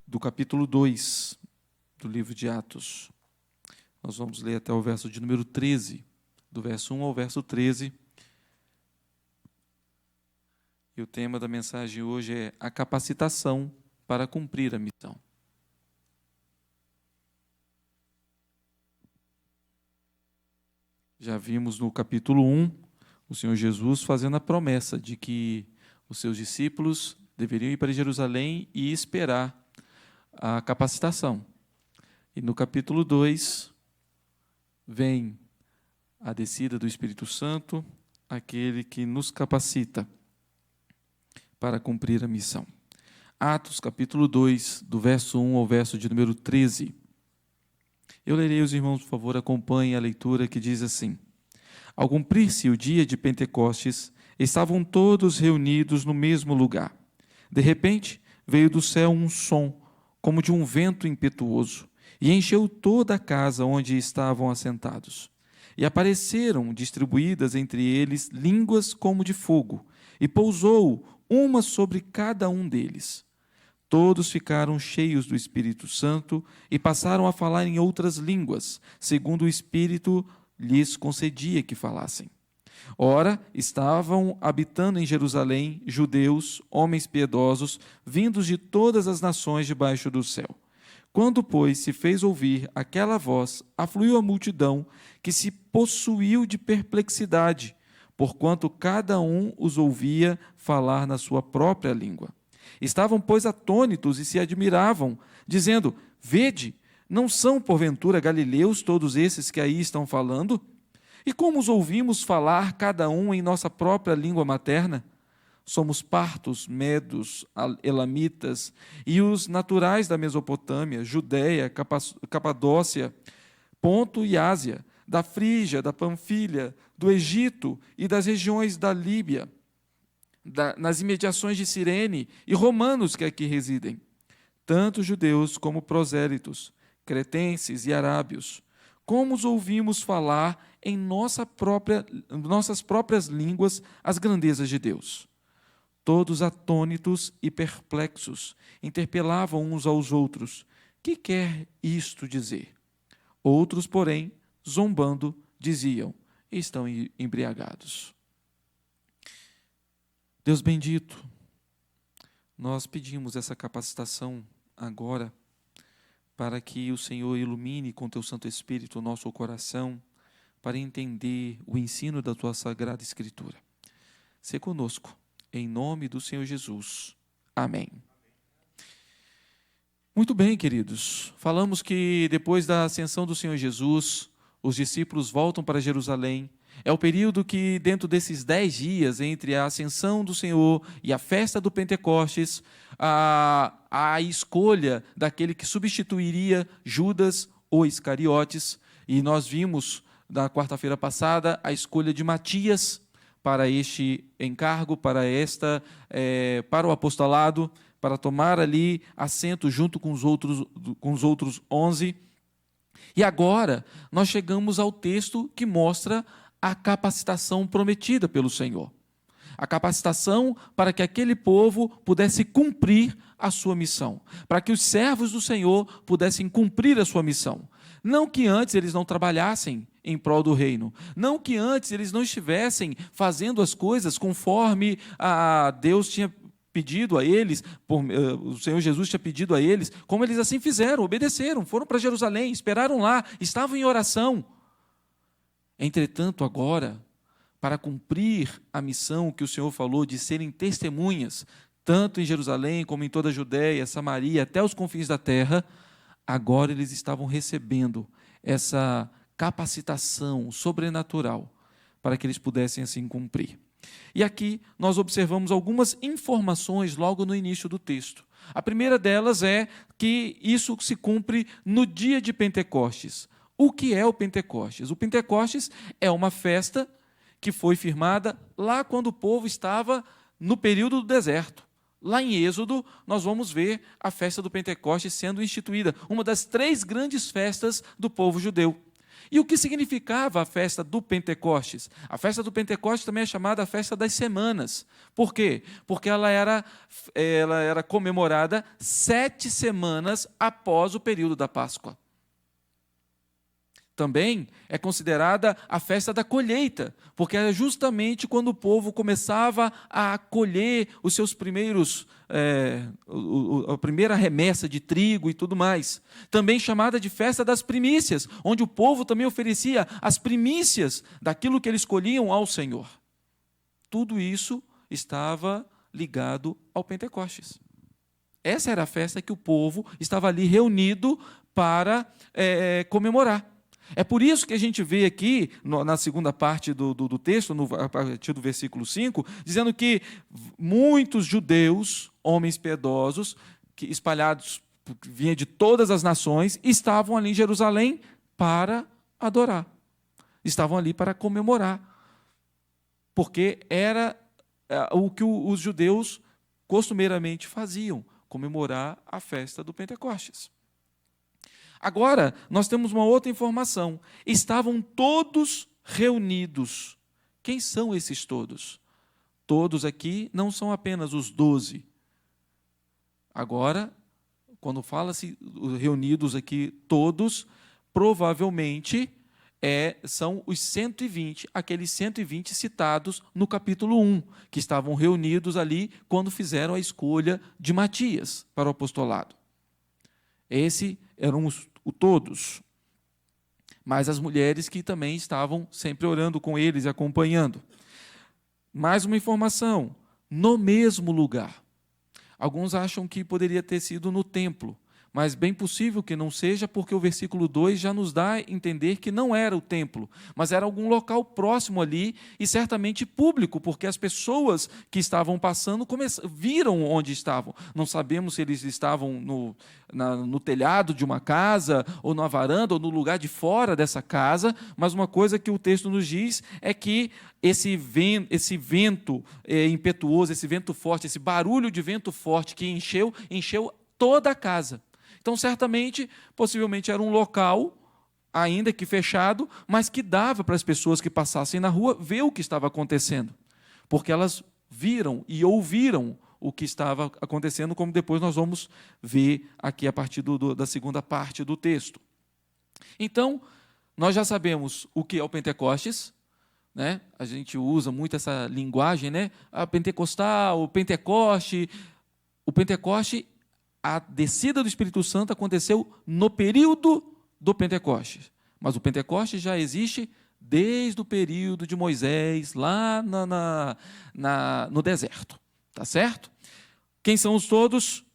do capítulo 2 do livro de Atos. Nós vamos ler até o verso de número 13, do verso 1 ao verso 13. E o tema da mensagem hoje é a capacitação para cumprir a missão. Já vimos no capítulo 1, o Senhor Jesus fazendo a promessa de que os seus discípulos deveriam ir para Jerusalém e esperar a capacitação. E no capítulo 2, vem a descida do Espírito Santo, aquele que nos capacita para cumprir a missão. Atos, capítulo 2, do verso 1 ao verso de número 13. Eu lerei, os irmãos, por favor, acompanhem a leitura, que diz assim: Ao cumprir-se o dia de Pentecostes, estavam todos reunidos no mesmo lugar. De repente, veio do céu um som, como de um vento impetuoso, e encheu toda a casa onde estavam assentados. E apareceram distribuídas entre eles línguas como de fogo, e pousou uma sobre cada um deles. Todos ficaram cheios do Espírito Santo e passaram a falar em outras línguas, segundo o Espírito lhes concedia que falassem. Ora, estavam habitando em Jerusalém judeus, homens piedosos, vindos de todas as nações debaixo do céu. Quando, pois, se fez ouvir aquela voz, afluiu a multidão, que se possuiu de perplexidade, porquanto cada um os ouvia falar na sua própria língua. Estavam, pois, atônitos e se admiravam, dizendo: Vede, não são, porventura, galileus todos esses que aí estão falando? E como os ouvimos falar, cada um em nossa própria língua materna? Somos partos, medos, elamitas, e os naturais da Mesopotâmia, Judéia, Capadócia, Ponto e Ásia, da Frígia, da Panfilha, do Egito e das regiões da Líbia, nas imediações de Cirene, e romanos que aqui residem, tanto judeus como prosélitos, cretenses e arábios. Como os ouvimos falar em nossas próprias línguas as grandezas de Deus. Todos atônitos e perplexos, interpelavam uns aos outros: que quer isto dizer? Outros, porém, zombando, diziam: estão embriagados. Deus bendito, nós pedimos essa capacitação agora, para que o Senhor ilumine com Teu Santo Espírito o nosso coração, para entender o ensino da Tua Sagrada Escritura. Sê conosco, em nome do Senhor Jesus. Amém. Muito bem, queridos. Falamos que depois da ascensão do Senhor Jesus, os discípulos voltam para Jerusalém. É o período que, dentro desses 10 dias, entre a ascensão do Senhor e a festa do Pentecostes, a escolha daquele que substituiria Judas ou Iscariotes, e nós vimos, na quarta-feira passada, a escolha de Matias para este encargo, para o apostolado, para tomar ali assento junto com os outros 11. E agora, nós chegamos ao texto que mostra a capacitação prometida pelo Senhor. A capacitação para que aquele povo pudesse cumprir a sua missão, para que os servos do Senhor pudessem cumprir a sua missão. Não que antes eles não trabalhassem em prol do reino, não que antes eles não estivessem fazendo as coisas conforme a Deus tinha pedido a eles, o Senhor Jesus tinha pedido a eles, como eles assim fizeram, obedeceram, foram para Jerusalém, esperaram lá, estavam em oração. Entretanto, agora, para cumprir a missão que o Senhor falou de serem testemunhas, tanto em Jerusalém como em toda a Judéia, Samaria, até os confins da terra, agora eles estavam recebendo essa capacitação sobrenatural para que eles pudessem assim cumprir. E aqui nós observamos algumas informações logo no início do texto. A primeira delas é que isso se cumpre no dia de Pentecostes. O que é o Pentecostes? O Pentecostes é uma festa que foi firmada lá quando o povo estava no período do deserto. Lá em Êxodo, nós vamos ver a festa do Pentecostes sendo instituída, uma das 3 grandes festas do povo judeu. E o que significava a festa do Pentecostes? A festa do Pentecostes também é chamada a festa das semanas. Por quê? Porque ela era comemorada 7 semanas após o período da Páscoa. Também é considerada a festa da colheita, porque era justamente quando o povo começava a colher os seus primeiros, a primeira remessa de trigo e tudo mais. Também chamada de festa das primícias, onde o povo também oferecia as primícias daquilo que eles colhiam ao Senhor. Tudo isso estava ligado ao Pentecostes. Essa era a festa que o povo estava ali reunido para comemorar. É por isso que a gente vê aqui, na segunda parte do texto, a partir do versículo 5, dizendo que muitos judeus, homens piedosos, que espalhados, vinham de todas as nações, estavam ali em Jerusalém para adorar. Estavam ali para comemorar. Porque era o que os judeus costumeiramente faziam, comemorar a festa do Pentecostes. Agora, nós temos uma outra informação. Estavam todos reunidos. Quem são esses todos? Todos aqui não são apenas os 12. Agora, quando fala-se reunidos aqui todos, provavelmente são os 120, aqueles 120 citados no capítulo 1, que estavam reunidos ali quando fizeram a escolha de Matias para o apostolado. Esse eram os todos, mas as mulheres que também estavam sempre orando com eles e acompanhando. Mais uma informação, no mesmo lugar. Alguns acham que poderia ter sido no templo, mas bem possível que não seja, porque o versículo 2 já nos dá a entender que não era o templo, mas era algum local próximo ali e certamente público, porque as pessoas que estavam passando viram onde estavam. Não sabemos se eles estavam no telhado de uma casa, ou na varanda, ou no lugar de fora dessa casa, mas uma coisa que o texto nos diz é que esse vento impetuoso, esse vento forte, esse barulho de vento forte que encheu toda a casa. Então, certamente, possivelmente era um local, ainda que fechado, mas que dava para as pessoas que passassem na rua ver o que estava acontecendo, porque elas viram e ouviram o que estava acontecendo, como depois nós vamos ver aqui a partir da segunda parte do texto. Então, nós já sabemos o que é o Pentecostes, né? A gente usa muito essa linguagem, né? A pentecostal, o Pentecoste. O Pentecoste, a descida do Espírito Santo aconteceu no período do Pentecostes. Mas o Pentecostes já existe desde o período de Moisés, lá no deserto. Tá certo? Quem são os todos?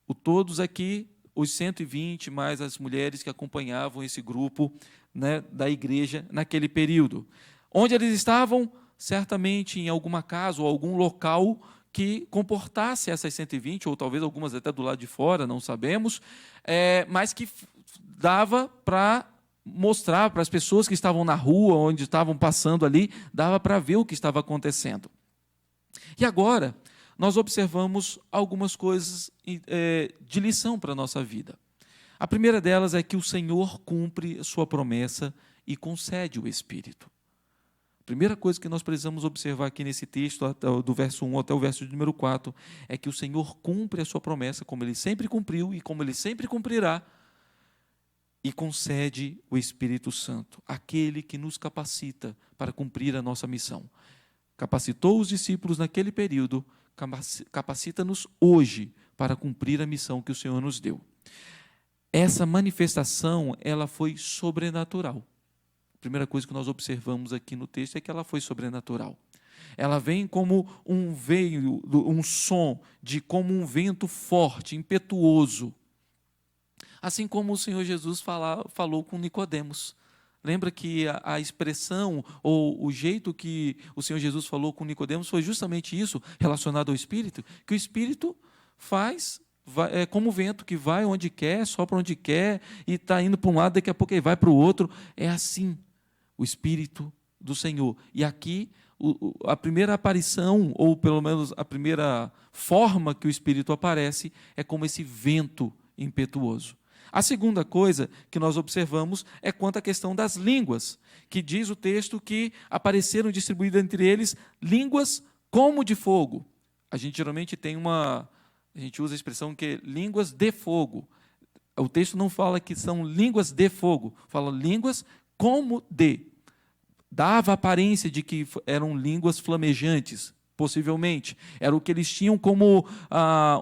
O todos aqui, os 120, mais as mulheres que acompanhavam esse grupo, né, da igreja naquele período. Onde eles estavam? Certamente em alguma casa ou algum local que comportasse essas 120, ou talvez algumas até do lado de fora, não sabemos, mas que dava para mostrar para as pessoas que estavam na rua, onde estavam passando ali, dava para ver o que estava acontecendo. E agora, nós observamos algumas coisas de lição para a nossa vida. A primeira delas é que o Senhor cumpre a sua promessa e concede o Espírito. A primeira coisa que nós precisamos observar aqui nesse texto, do verso 1 até o verso de número 4, é que o Senhor cumpre a sua promessa, como Ele sempre cumpriu e como Ele sempre cumprirá, e concede o Espírito Santo, aquele que nos capacita para cumprir a nossa missão. Capacitou os discípulos naquele período, capacita-nos hoje para cumprir a missão que o Senhor nos deu. Essa manifestação, ela foi sobrenatural. A primeira coisa que nós observamos aqui no texto é que ela foi sobrenatural. Ela vem como um som como um vento forte, impetuoso. Assim como o Senhor Jesus falou com Nicodemos. Lembra que a expressão ou o jeito que o Senhor Jesus falou com Nicodemos foi justamente isso, relacionado ao Espírito, que o Espírito é como o vento que vai onde quer, sopra onde quer, e está indo para um lado, daqui a pouco ele vai para o outro. É assim o Espírito do Senhor. E aqui, a primeira aparição, ou pelo menos a primeira forma que o Espírito aparece, é como esse vento impetuoso. A segunda coisa que nós observamos é quanto à questão das línguas, que diz o texto que apareceram distribuídas entre eles línguas como de fogo. A gente geralmente a gente usa a expressão que é línguas de fogo. O texto não fala que são línguas de fogo, fala línguas como de. Dava a aparência de que eram línguas flamejantes, possivelmente. Era o que eles tinham como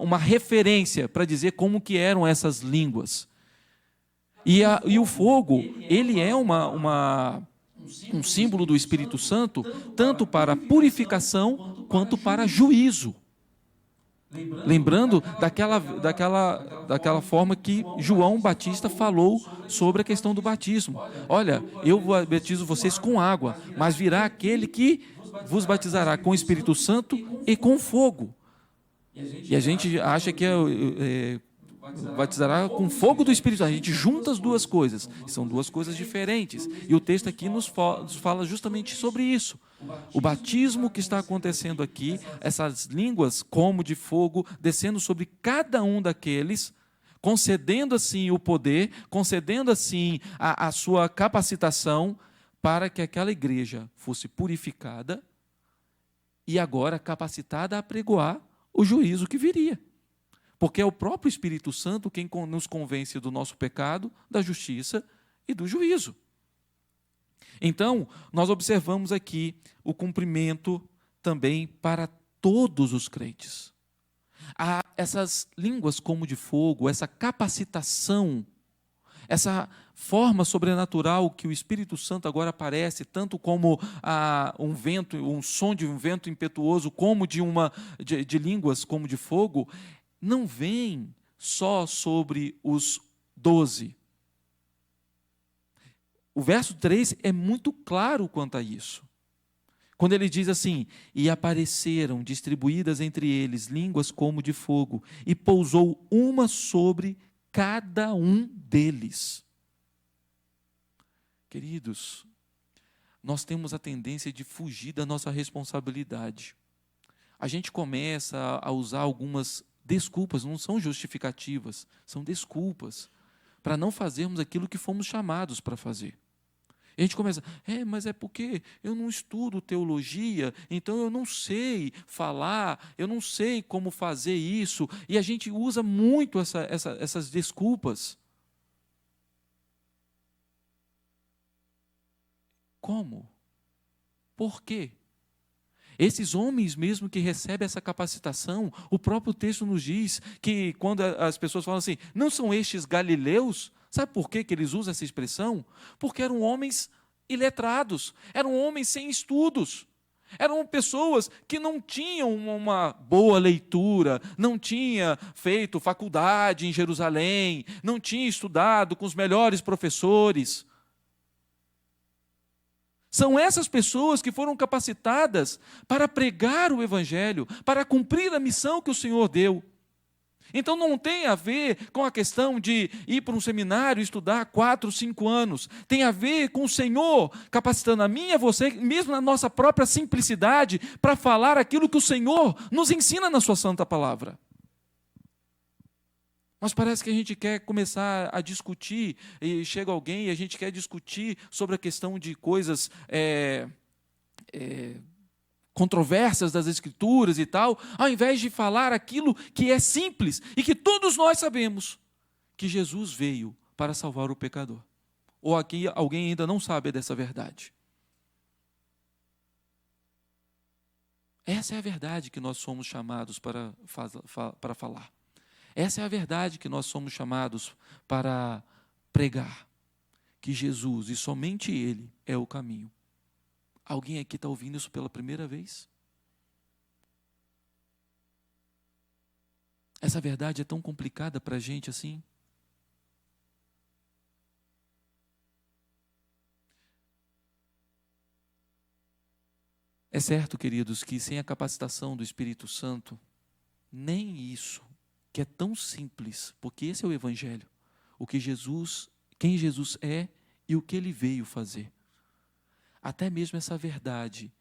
uma referência para dizer como que eram essas línguas. E o fogo, ele é um símbolo do Espírito Santo, tanto para purificação quanto para juízo. Lembrando daquela forma que João Batista falou sobre a questão do batismo. Olha, eu batizo vocês com água, mas virá aquele que vos batizará com o Espírito Santo e com fogo. E a gente acha que batizará com fogo do Espírito Santo. A gente junta as duas coisas, são duas coisas diferentes. E o texto aqui nos fala justamente sobre isso. O batismo que está acontecendo aqui, essas línguas como de fogo, descendo sobre cada um daqueles, concedendo assim o poder, concedendo assim a sua capacitação para que aquela igreja fosse purificada e agora capacitada a apregoar o juízo que viria. Porque é o próprio Espírito Santo quem nos convence do nosso pecado, da justiça e do juízo. Então, nós observamos aqui o cumprimento também para todos os crentes. Há essas línguas como de fogo, essa capacitação, essa forma sobrenatural que o Espírito Santo agora aparece, tanto como um vento, um som de um vento impetuoso, como de línguas como de fogo, não vem só sobre os 12. O verso 3 é muito claro quanto a isso. Quando ele diz assim, e apareceram distribuídas entre eles línguas como de fogo, e pousou uma sobre cada um deles. Queridos, nós temos a tendência de fugir da nossa responsabilidade. A gente começa a usar algumas desculpas, não são justificativas, são desculpas, para não fazermos aquilo que fomos chamados para fazer. E a gente começa, mas é porque eu não estudo teologia, então eu não sei falar, eu não sei como fazer isso, e a gente usa muito essas desculpas. Como? Por quê? Esses homens mesmo que recebem essa capacitação, o próprio texto nos diz que quando as pessoas falam assim, não são estes galileus? Sabe por que eles usam essa expressão? Porque eram homens iletrados, eram homens sem estudos, eram pessoas que não tinham uma boa leitura, não tinham feito faculdade em Jerusalém, não tinham estudado com os melhores professores. São essas pessoas que foram capacitadas para pregar o Evangelho, para cumprir a missão que o Senhor deu. Então não tem a ver com a questão de ir para um seminário e estudar 4, 5 anos. Tem a ver com o Senhor capacitando a mim e a você, mesmo na nossa própria simplicidade, para falar aquilo que o Senhor nos ensina na sua santa palavra. Mas parece que a gente quer começar a discutir, e chega alguém e a gente quer discutir sobre a questão de coisas controversas das Escrituras e tal, ao invés de falar aquilo que é simples e que todos nós sabemos, que Jesus veio para salvar o pecador. Ou aqui alguém ainda não sabe dessa verdade. Essa é a verdade que nós somos chamados para falar. Essa é a verdade que nós somos chamados para pregar. Que Jesus, e somente Ele, é o caminho. Alguém aqui está ouvindo isso pela primeira vez? Essa verdade é tão complicada para a gente assim? É certo, queridos, que sem a capacitação do Espírito Santo, nem isso, que é tão simples, porque esse é o Evangelho, quem Jesus é e o que Ele veio fazer. Até mesmo essa verdade,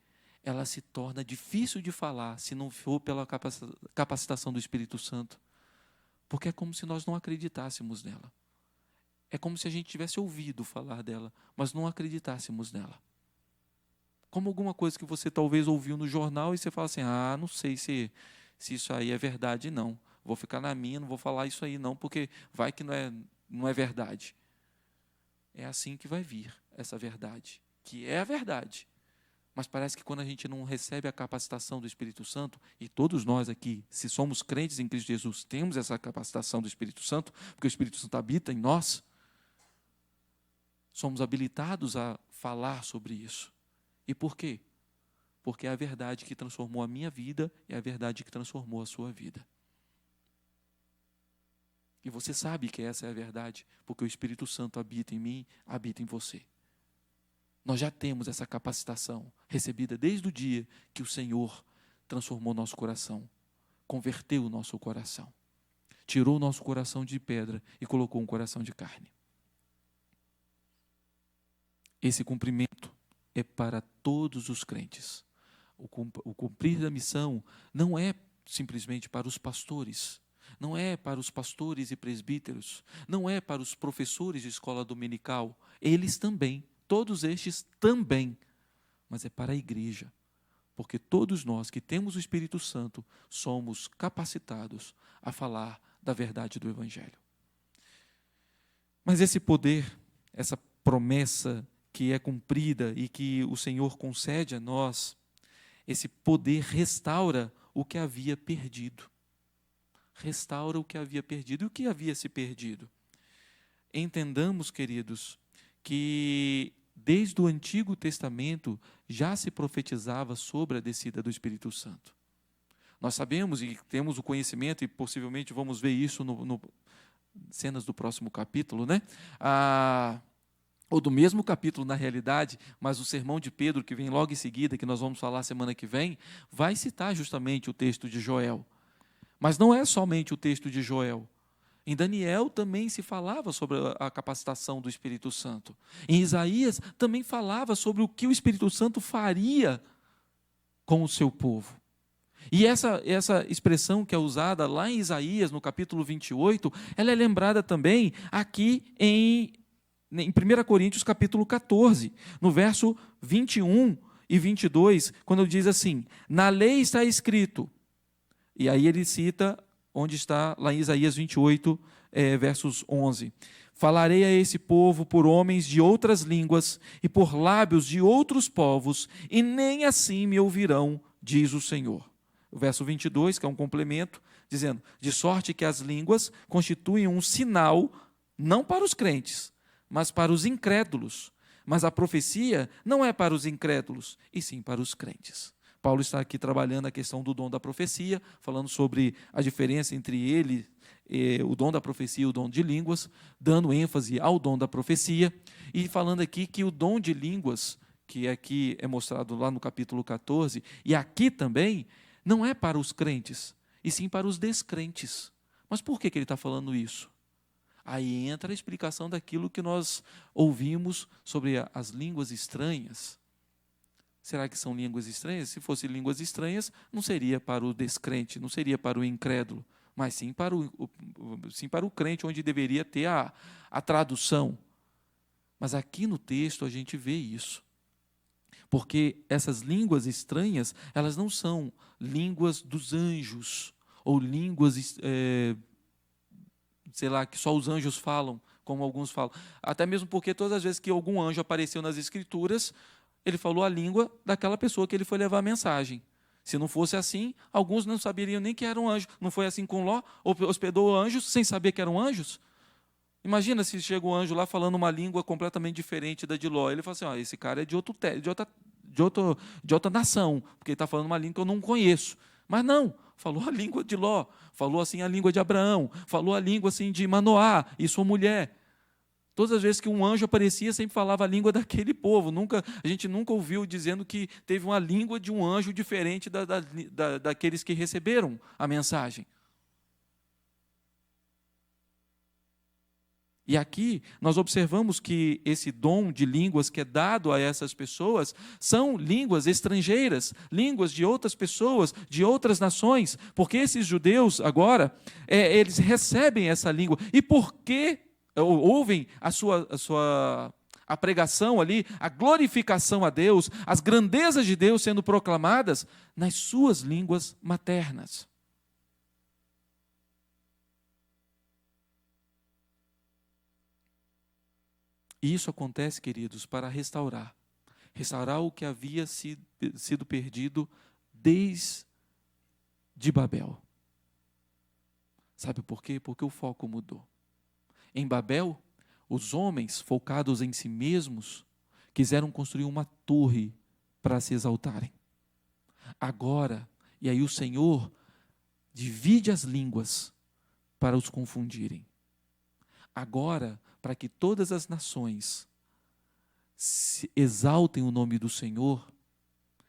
ela se torna difícil de falar se não for pela capacitação do Espírito Santo, porque é como se nós não acreditássemos nela. é como se a gente tivesse ouvido falar dela, mas não acreditássemos nela. Como alguma coisa que você talvez ouviu no jornal e você fala assim, não sei se isso aí é verdade, não. Vou ficar na minha, não vou falar isso aí não, porque vai que não é verdade. É assim que vai vir essa verdade, que é a verdade. Mas parece que quando a gente não recebe a capacitação do Espírito Santo, e todos nós aqui, se somos crentes em Cristo Jesus, temos essa capacitação do Espírito Santo, porque o Espírito Santo habita em nós, somos habilitados a falar sobre isso. E por quê? Porque é a verdade que transformou a minha vida, é a verdade que transformou a sua vida. E você sabe que essa é a verdade, porque o Espírito Santo habita em mim, habita em você. Nós já temos essa capacitação, recebida desde o dia que o Senhor transformou nosso coração, converteu o nosso coração, tirou o nosso coração de pedra e colocou um coração de carne. Esse cumprimento é para todos os crentes. O cumprir da missão não é simplesmente para os pastores, não é para os pastores e presbíteros, não é para os professores de escola dominical, eles também, todos estes também, mas é para a igreja, porque todos nós que temos o Espírito Santo somos capacitados a falar da verdade do Evangelho. Mas esse poder, essa promessa que é cumprida e que o Senhor concede a nós, esse poder restaura o que havia perdido. Restaura o que havia perdido. E o que havia se perdido? Entendamos, queridos, que desde o Antigo Testamento já se profetizava sobre a descida do Espírito Santo. Nós sabemos e temos o conhecimento, e possivelmente vamos ver isso no cenas do próximo capítulo, né? Ou do mesmo capítulo na realidade, mas o sermão de Pedro, que vem logo em seguida, que nós vamos falar semana que vem, vai citar justamente o texto de Joel. Mas não é somente o texto de Joel. Em Daniel também se falava sobre a capacitação do Espírito Santo. Em Isaías também falava sobre o que o Espírito Santo faria com o seu povo. E essa expressão que é usada lá em Isaías, no capítulo 28, ela é lembrada também aqui em 1 Coríntios capítulo 14, no verso 21 e 22, quando diz assim, na lei está escrito, e aí ele cita onde está lá em Isaías 28, versos 11, falarei a esse povo por homens de outras línguas e por lábios de outros povos, e nem assim me ouvirão, diz o Senhor. O verso 22, que é um complemento, dizendo, de sorte que as línguas constituem um sinal, não para os crentes, mas para os incrédulos. Mas a profecia não é para os incrédulos, e sim para os crentes. Paulo está aqui trabalhando a questão do dom da profecia, falando sobre a diferença entre ele, o dom da profecia e o dom de línguas, dando ênfase ao dom da profecia, e falando aqui que o dom de línguas, que aqui é mostrado lá no capítulo 14, e aqui também, não é para os crentes, e sim para os descrentes. Mas por que ele está falando isso? Aí entra a explicação daquilo que nós ouvimos sobre as línguas estranhas. Será que são línguas estranhas? Se fossem línguas estranhas, não seria para o descrente, não seria para o incrédulo, mas sim para o crente, onde deveria ter a tradução. Mas aqui no texto a gente vê isso. Porque essas línguas estranhas, elas não são línguas dos anjos, ou línguas, sei lá, que só os anjos falam, como alguns falam. Até mesmo porque todas as vezes que algum anjo apareceu nas Escrituras, ele falou a língua daquela pessoa que ele foi levar a mensagem. Se não fosse assim, alguns não saberiam nem que era um anjo. Não foi assim com Ló? Hospedou anjos sem saber que eram anjos? Imagina se chega um anjo lá falando uma língua completamente diferente da de Ló. Ele fala assim, esse cara é de outra nação, porque ele está falando uma língua que eu não conheço. Mas não, falou a língua de Ló, falou assim a língua de Abraão, falou a língua assim de Manoá e sua mulher. Todas as vezes que um anjo aparecia, sempre falava a língua daquele povo. A gente nunca ouviu dizendo que teve uma língua de um anjo diferente daqueles que receberam a mensagem. E aqui nós observamos que esse dom de línguas que é dado a essas pessoas são línguas estrangeiras, línguas de outras pessoas, de outras nações, porque esses judeus agora, eles recebem essa língua. E por que ouvem a pregação ali, a glorificação a Deus, as grandezas de Deus sendo proclamadas nas suas línguas maternas. E isso acontece, queridos, para restaurar o que havia sido perdido desde Babel. Sabe por quê? Porque o foco mudou. Em Babel, os homens, focados em si mesmos, quiseram construir uma torre para se exaltarem. Agora, e aí o Senhor divide as línguas para os confundirem. Agora, para que todas as nações se exaltem o nome do Senhor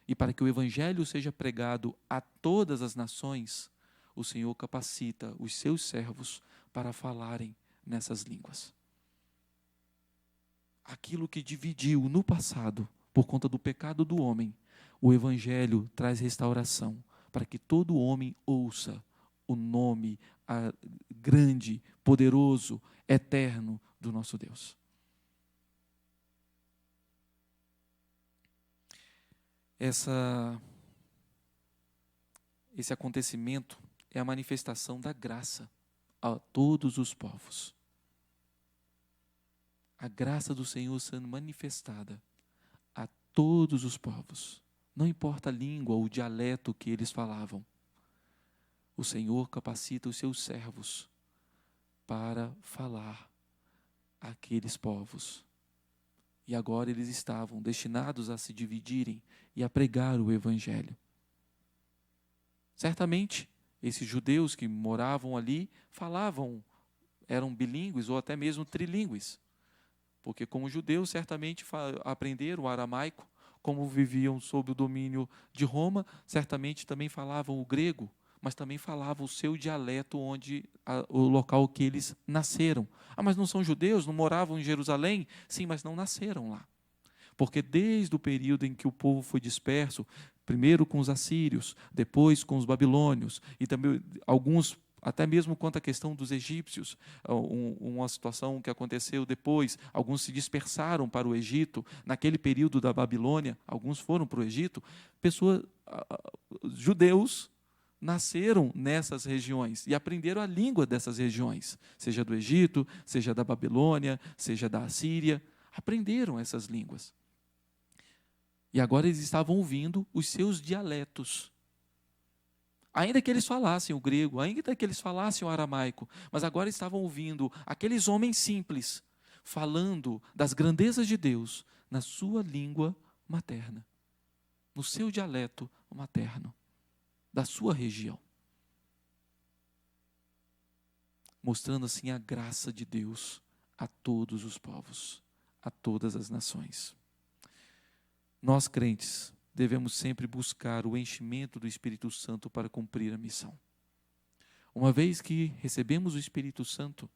e para que o Evangelho seja pregado a todas as nações, o Senhor capacita os seus servos para falarem nessas línguas. Aquilo que dividiu no passado, por conta do pecado do homem, o Evangelho traz restauração para que todo homem ouça o nome grande, poderoso, eterno do nosso Deus. Esse acontecimento é a manifestação da graça a todos os povos. A graça do Senhor sendo manifestada a todos os povos. Não importa a língua ou o dialeto que eles falavam. O Senhor capacita os seus servos para falar àqueles povos. E agora eles estavam destinados a se dividirem e a pregar o Evangelho. Certamente, esses judeus que moravam ali eram bilíngues ou até mesmo trilíngues. Porque como judeus, certamente aprenderam o aramaico, como viviam sob o domínio de Roma, certamente também falavam o grego, mas também falavam o seu dialeto, o local que eles nasceram. Mas não são judeus, não moravam em Jerusalém? Sim, mas não nasceram lá. Porque desde o período em que o povo foi disperso, primeiro com os assírios, depois com os babilônios, e também alguns, até mesmo quanto à questão dos egípcios, uma situação que aconteceu depois, alguns se dispersaram para o Egito, naquele período da Babilônia, alguns foram para o Egito, judeus nasceram nessas regiões e aprenderam a língua dessas regiões, seja do Egito, seja da Babilônia, seja da Assíria, aprenderam essas línguas. E agora eles estavam ouvindo os seus dialetos. Ainda que eles falassem o grego, ainda que eles falassem o aramaico, mas agora estavam ouvindo aqueles homens simples falando das grandezas de Deus na sua língua materna, no seu dialeto materno, da sua região. Mostrando assim a graça de Deus a todos os povos, a todas as nações. Nós, crentes, devemos sempre buscar o enchimento do Espírito Santo para cumprir a missão. Uma vez que recebemos o Espírito Santo,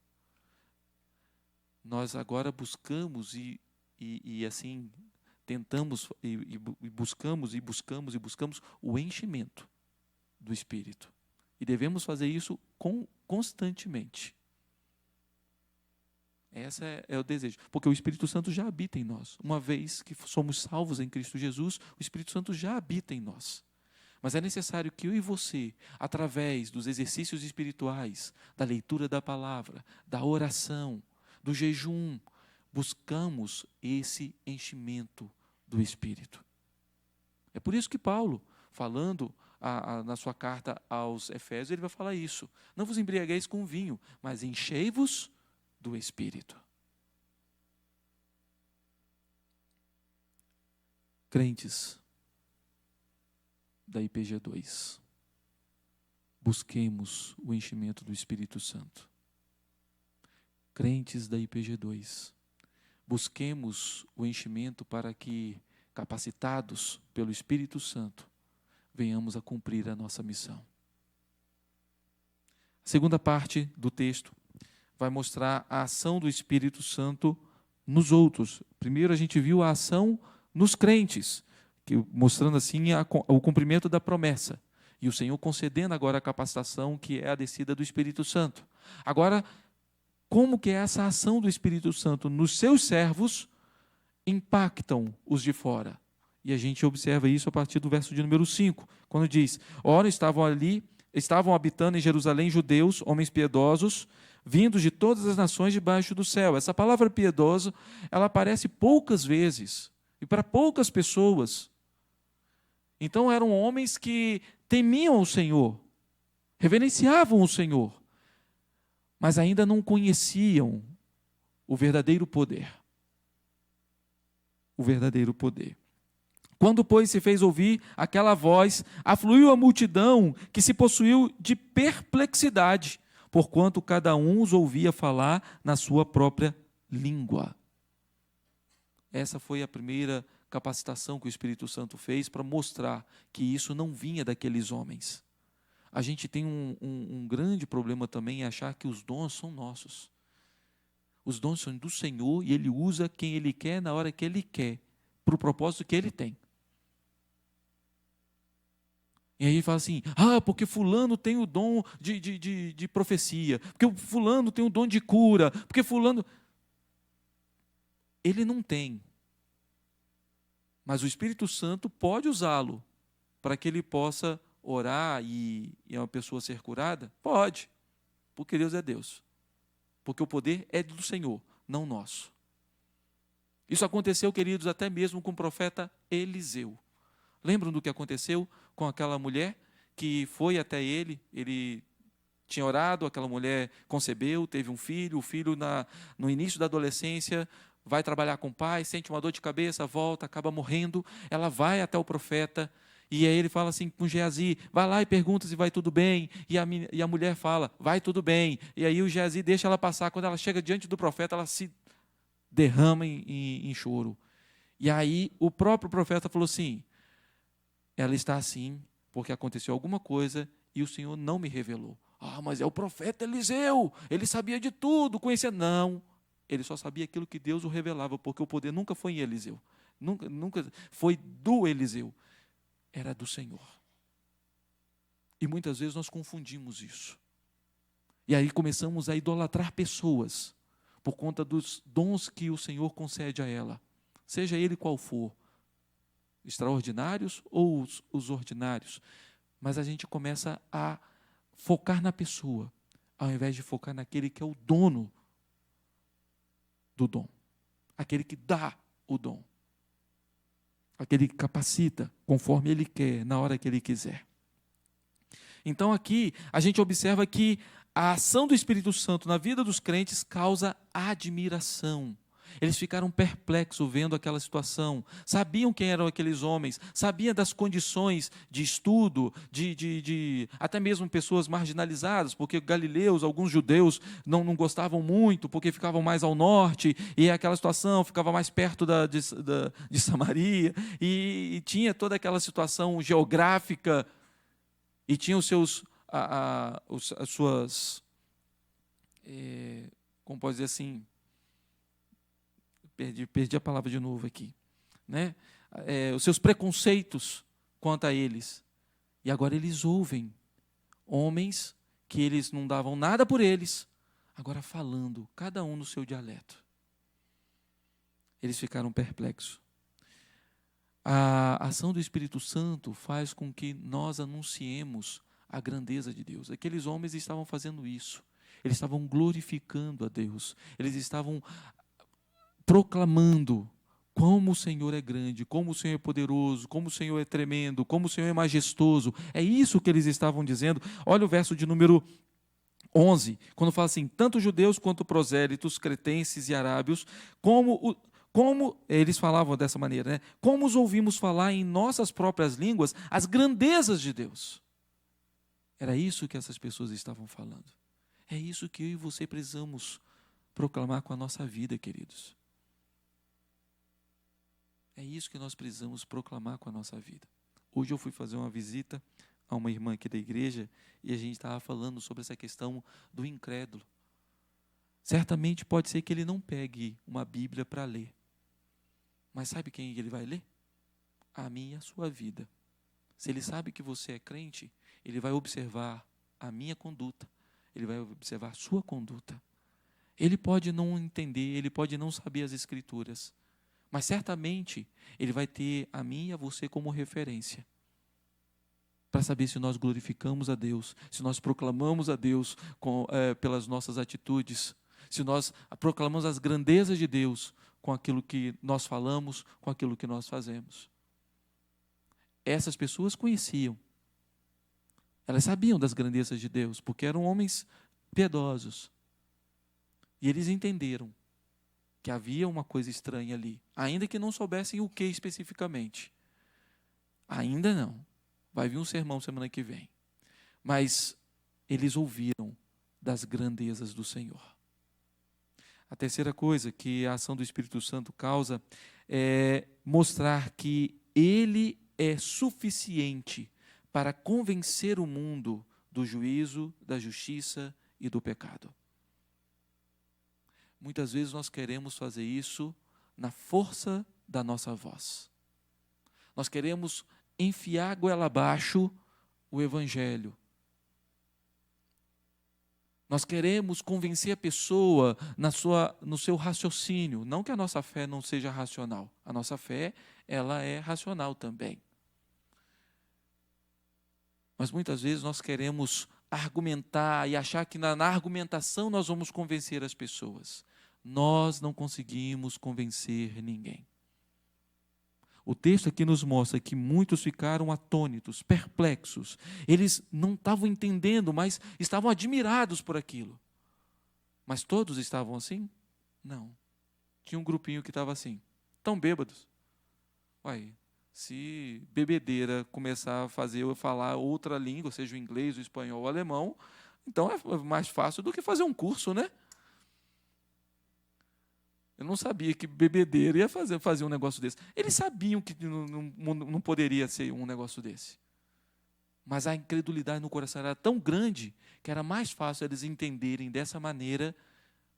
nós agora buscamos e assim tentamos e buscamos o enchimento do Espírito. E devemos fazer isso constantemente. Esse é o desejo. Porque o Espírito Santo já habita em nós. Uma vez que somos salvos em Cristo Jesus, o Espírito Santo já habita em nós. Mas é necessário que eu e você, através dos exercícios espirituais, da leitura da palavra, da oração, do jejum, buscamos esse enchimento do Espírito. É por isso que Paulo, falando na sua carta aos Efésios, ele vai falar isso. Não vos embriagueis com vinho, mas enchei-vos do Espírito. Crentes da IPG2, busquemos o enchimento do Espírito Santo. Crentes da IPG2, busquemos o enchimento para que, capacitados pelo Espírito Santo, venhamos a cumprir a nossa missão. A segunda parte do texto vai mostrar a ação do Espírito Santo nos outros. Primeiro a gente viu a ação nos crentes, mostrando assim o cumprimento da promessa. E o Senhor concedendo agora a capacitação que é a descida do Espírito Santo. Agora, como que essa ação do Espírito Santo nos seus servos impactam os de fora. E a gente observa isso a partir do verso de número 5, quando diz: ora, estavam habitando em Jerusalém judeus, homens piedosos, vindos de todas as nações debaixo do céu. Essa palavra piedoso, ela aparece poucas vezes, e para poucas pessoas. Então eram homens que temiam o Senhor, reverenciavam o Senhor, mas ainda não conheciam o verdadeiro poder. O verdadeiro poder. Quando, pois, se fez ouvir aquela voz, afluiu a multidão, que se possuiu de perplexidade, porquanto cada um os ouvia falar na sua própria língua. Essa foi a primeira capacitação que o Espírito Santo fez para mostrar que isso não vinha daqueles homens. A gente tem um grande problema também em achar que os dons são nossos. Os dons são do Senhor e Ele usa quem Ele quer, na hora que Ele quer, para o propósito que Ele tem. E aí fala assim: porque fulano tem o dom de profecia, porque o fulano tem o dom de cura, porque fulano... Ele não tem. Mas o Espírito Santo pode usá-lo para que ele possa orar e uma pessoa ser curada? Pode, porque Deus é Deus. Porque o poder é do Senhor, não nosso. Isso aconteceu, queridos, até mesmo com o profeta Eliseu. Lembram do que aconteceu com aquela mulher que foi até ele tinha orado, aquela mulher concebeu, teve um filho, o filho no início da adolescência vai trabalhar com o pai, sente uma dor de cabeça, volta, acaba morrendo, ela vai até o profeta, e aí ele fala assim com Geazi: vai lá e pergunta se vai tudo bem, e a mulher fala: vai tudo bem, e aí o Geazi deixa ela passar. Quando ela chega diante do profeta, ela se derrama em choro, e aí o próprio profeta falou assim: ela está assim porque aconteceu alguma coisa e o Senhor não me revelou. Mas é o profeta Eliseu, ele sabia de tudo, conhecia. Não, ele só sabia aquilo que Deus o revelava, porque o poder nunca foi em Eliseu, nunca foi do Eliseu, era do Senhor. E muitas vezes nós confundimos isso. E aí começamos a idolatrar pessoas, por conta dos dons que o Senhor concede a ela, seja ele qual for, extraordinários ou os ordinários. Mas a gente começa a focar na pessoa, ao invés de focar naquele que é o dono do dom, aquele que dá o dom, aquele que capacita conforme Ele quer, na hora que Ele quiser. Então aqui a gente observa que a ação do Espírito Santo na vida dos crentes causa admiração. Eles ficaram perplexos vendo aquela situação, sabiam quem eram aqueles homens, sabiam das condições de estudo, até mesmo pessoas marginalizadas, porque galileus, alguns judeus não gostavam muito, porque ficavam mais ao norte, e aquela situação ficava mais perto de Samaria, e tinha toda aquela situação geográfica, e tinha os seus, as suas, como pode dizer assim, perdi a palavra de novo aqui, né? Os seus preconceitos quanto a eles. E agora eles ouvem homens que eles não davam nada por eles, agora falando, cada um no seu dialeto. Eles ficaram perplexos. A ação do Espírito Santo faz com que nós anunciemos a grandeza de Deus. Aqueles homens estavam fazendo isso. Eles estavam glorificando a Deus. Eles estavam proclamando como o Senhor é grande, como o Senhor é poderoso, como o Senhor é tremendo, como o Senhor é majestoso. É isso que eles estavam dizendo. Olha o verso de número 11, quando fala assim: tanto judeus quanto prosélitos, cretenses e arábios, como eles falavam dessa maneira, né? Como os ouvimos falar em nossas próprias línguas as grandezas de Deus. Era isso que essas pessoas estavam falando. É isso que eu e você precisamos proclamar com a nossa vida, queridos. É isso que nós precisamos proclamar com a nossa vida. Hoje eu fui fazer uma visita a uma irmã aqui da igreja e a gente estava falando sobre essa questão do incrédulo. Certamente pode ser que ele não pegue uma Bíblia para ler. Mas sabe quem ele vai ler? A minha e a sua vida. Se ele sabe que você é crente, ele vai observar a minha conduta, ele vai observar a sua conduta. Ele pode não entender, ele pode não saber as Escrituras, mas certamente ele vai ter a mim e a você como referência, para saber se nós glorificamos a Deus, se nós proclamamos a Deus pelas nossas atitudes, se nós proclamamos as grandezas de Deus com aquilo que nós falamos, com aquilo que nós fazemos. Essas pessoas conheciam, elas sabiam das grandezas de Deus, porque eram homens piedosos. E eles entenderam que havia uma coisa estranha ali, ainda que não soubessem o que especificamente. Ainda não. Vai vir um sermão semana que vem. Mas eles ouviram das grandezas do Senhor. A terceira coisa que a ação do Espírito Santo causa é mostrar que Ele é suficiente para convencer o mundo do juízo, da justiça e do pecado. Muitas vezes nós queremos fazer isso na força da nossa voz. Nós queremos enfiar goela abaixo o Evangelho. Nós queremos convencer a pessoa no seu raciocínio. Não que a nossa fé não seja racional. A nossa fé, ela é racional também. Mas muitas vezes nós queremos argumentar e achar que na argumentação nós vamos convencer as pessoas. Nós não conseguimos convencer ninguém. O texto aqui nos mostra que muitos ficaram atônitos, perplexos. Eles não estavam entendendo, mas estavam admirados por aquilo. Mas todos estavam assim? Não. Tinha um grupinho que estava assim, tão bêbados. Uai, se bebedeira começar a fazer eu falar outra língua, seja o inglês, o espanhol, o alemão, então é mais fácil do que fazer um curso, né? Eu não sabia que bebedeira ia fazer um negócio desse. Eles sabiam que não poderia ser um negócio desse. Mas a incredulidade no coração era tão grande que era mais fácil eles entenderem dessa maneira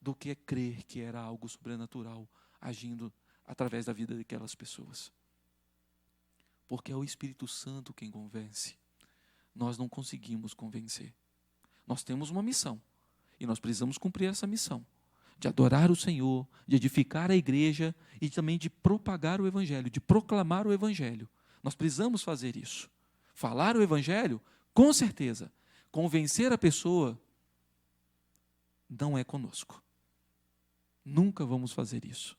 do que crer que era algo sobrenatural agindo através da vida daquelas pessoas. Porque é o Espírito Santo quem convence. Nós não conseguimos convencer. Nós temos uma missão e nós precisamos cumprir essa missão. De adorar o Senhor, de edificar a igreja e também de propagar o Evangelho, de proclamar o Evangelho. Nós precisamos fazer isso. Falar o Evangelho, com certeza. Convencer a pessoa, não é conosco. Nunca vamos fazer isso.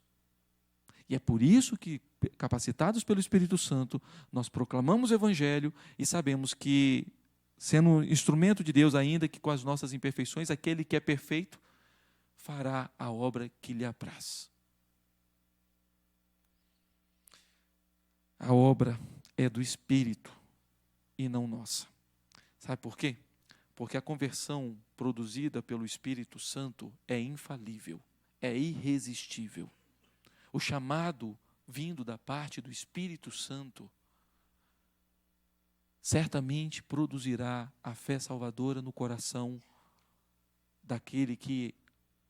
E é por isso que, capacitados pelo Espírito Santo, nós proclamamos o Evangelho e sabemos que, sendo instrumento de Deus, ainda que com as nossas imperfeições, aquele que é perfeito, fará a obra que lhe apraz. A obra é do Espírito e não nossa. Sabe por quê? Porque a conversão produzida pelo Espírito Santo é infalível, é irresistível. O chamado vindo da parte do Espírito Santo certamente produzirá a fé salvadora no coração daquele que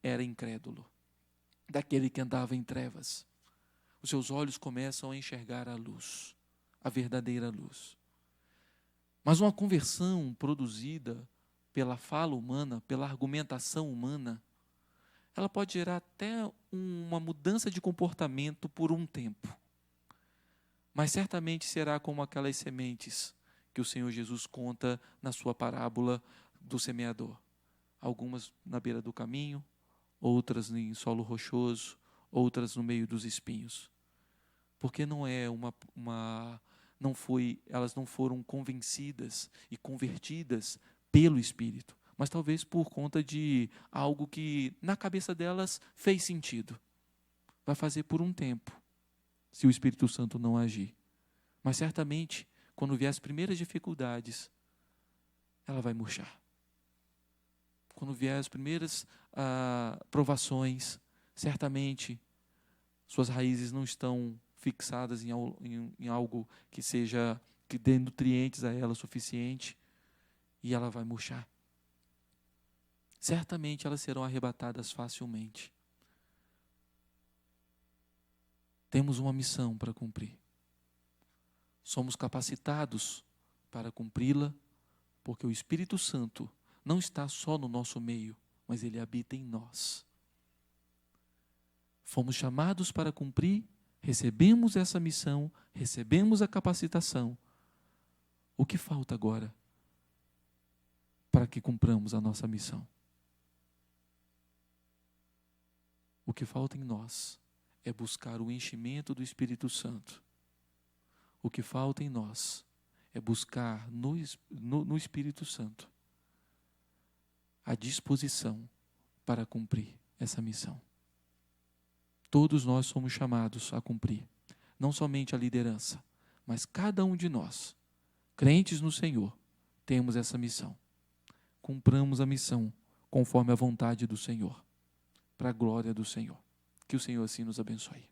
era incrédulo, daquele que andava em trevas. Os seus olhos começam a enxergar a luz, a verdadeira luz. Mas uma conversão produzida pela fala humana, pela argumentação humana, ela pode gerar até uma mudança de comportamento por um tempo. Mas certamente será como aquelas sementes que o Senhor Jesus conta na sua parábola do semeador. Algumas na beira do caminho, outras em solo rochoso, outras no meio dos espinhos. Porque elas não foram convencidas e convertidas pelo Espírito, mas talvez por conta de algo que na cabeça delas fez sentido. Vai fazer por um tempo, se o Espírito Santo não agir. Mas certamente, quando vier as primeiras dificuldades, ela vai murchar. Quando vier as primeiras provações, certamente suas raízes não estão fixadas em algo que dê nutrientes a ela o suficiente, e ela vai murchar. Certamente elas serão arrebatadas facilmente. Temos uma missão para cumprir. Somos capacitados para cumpri-la, porque o Espírito Santo não está só no nosso meio, mas ele habita em nós. Fomos chamados para cumprir, recebemos essa missão, recebemos a capacitação. O que falta agora para que cumpramos a nossa missão? O que falta em nós é buscar o enchimento do Espírito Santo. O que falta em nós é buscar no Espírito Santo a disposição para cumprir essa missão. Todos nós somos chamados a cumprir, não somente a liderança, mas cada um de nós, crentes no Senhor, temos essa missão. Cumpramos a missão conforme a vontade do Senhor, para a glória do Senhor. Que o Senhor assim nos abençoe.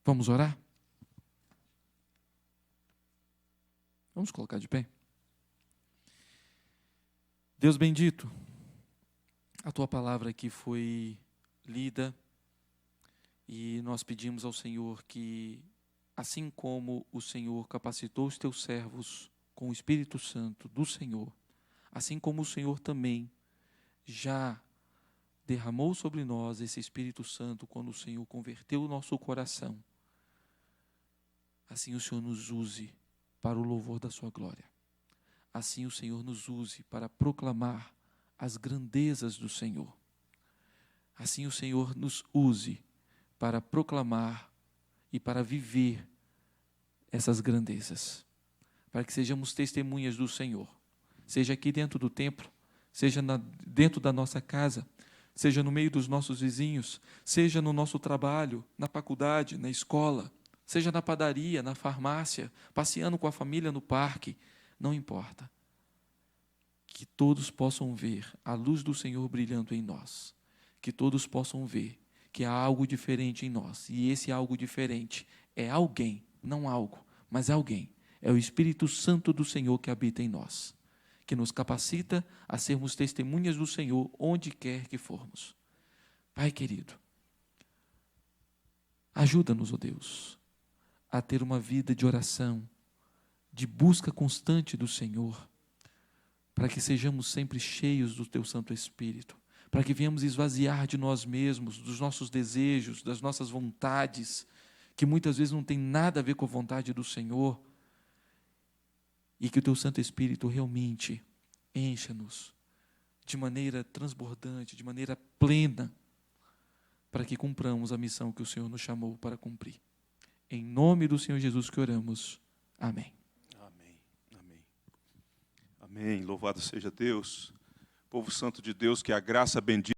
Vamos orar? Vamos colocar de pé. Deus bendito, a Tua palavra aqui foi lida e nós pedimos ao Senhor que, assim como o Senhor capacitou os Teus servos com o Espírito Santo do Senhor, assim como o Senhor também já derramou sobre nós esse Espírito Santo quando o Senhor converteu o nosso coração, assim o Senhor nos use para o louvor da sua glória. Assim o Senhor nos use para proclamar as grandezas do Senhor. Assim o Senhor nos use para proclamar e para viver essas grandezas, para que sejamos testemunhas do Senhor, seja aqui dentro do templo, seja dentro da nossa casa, seja no meio dos nossos vizinhos, seja no nosso trabalho, na faculdade, na escola, seja na padaria, na farmácia, passeando com a família no parque, não importa. Que todos possam ver a luz do Senhor brilhando em nós, que todos possam ver que há algo diferente em nós, e esse algo diferente é alguém, não algo, mas alguém, é o Espírito Santo do Senhor que habita em nós, que nos capacita a sermos testemunhas do Senhor onde quer que formos. Pai querido, ajuda-nos, ó Deus, a ter uma vida de oração, de busca constante do Senhor, para que sejamos sempre cheios do Teu Santo Espírito, para que venhamos esvaziar de nós mesmos, dos nossos desejos, das nossas vontades, que muitas vezes não tem nada a ver com a vontade do Senhor, e que o Teu Santo Espírito realmente encha-nos de maneira transbordante, de maneira plena, para que cumpramos a missão que o Senhor nos chamou para cumprir. Em nome do Senhor Jesus que oramos. Amém. Amém. Amém. Amém. Louvado seja Deus. Povo santo de Deus, que a graça bendita